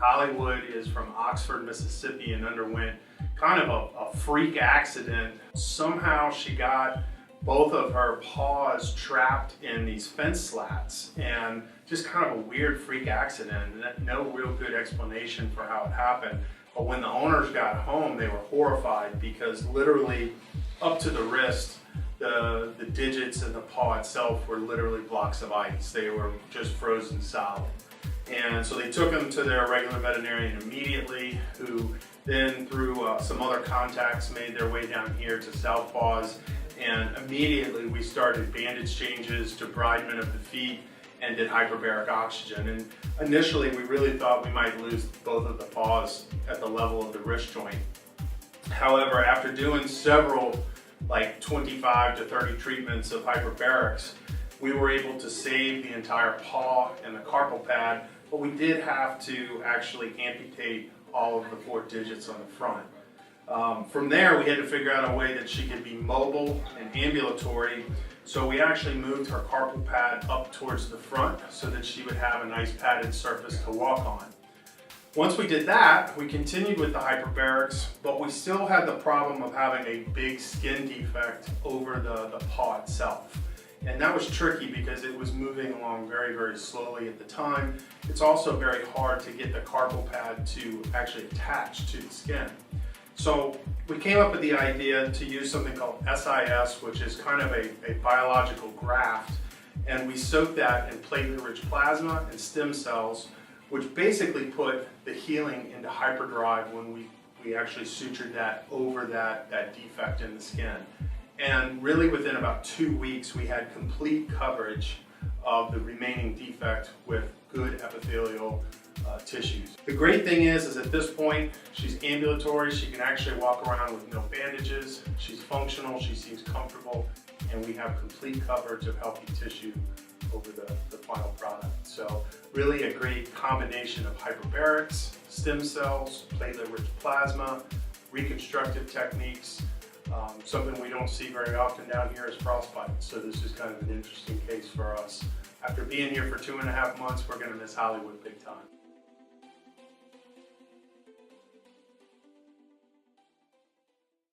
Hollywood is from Oxford, Mississippi, and underwent kind of a freak accident. Somehow she got both of her paws trapped in these fence slats, and just kind of a weird freak accident. No real good explanation for how it happened. But when the owners got home, they were horrified because literally up to the wrist, the digits in the paw itself were literally blocks of ice. They were just frozen solid. And so they took them to their regular veterinarian immediately, who then through some other contacts made their way down here to South Paws. And immediately we started bandage changes, debridement of the feet, and did hyperbaric oxygen. And initially we really thought we might lose both of the paws at the level of the wrist joint. However, after doing several, like 25 to 30 treatments of hyperbarics, we were able to save the entire paw and the carpal pad, but we did have to actually amputate all of the 4 digits on the front. From there, we had to figure out a way that she could be mobile and ambulatory, so we actually moved her carpal pad up towards the front so that she would have a nice padded surface to walk on. Once we did that, we continued with the hyperbarics, but we still had the problem of having a big skin defect over the paw itself. And that was tricky because it was moving along very, very slowly at the time. It's also very hard to get the carpal pad to actually attach to the skin. So we came up with the idea to use something called SIS, which is kind of a biological graft, and we soaked that in platelet-rich plasma and stem cells, which basically put the healing into hyperdrive when we actually sutured that over that defect in the skin. And really within about 2 weeks, we had complete coverage of the remaining defect with good epithelial tissues. The great thing is at this point, she's ambulatory. She can actually walk around with no bandages. She's functional, she seems comfortable, and we have complete coverage of healthy tissue over the final product. So really a great combination of hyperbarics, stem cells, platelet-rich plasma, reconstructive techniques. Something we don't see very often down here is frostbite. So this is kind of an interesting case for us. After being here for 2.5 months, we're going to miss Hollywood big time.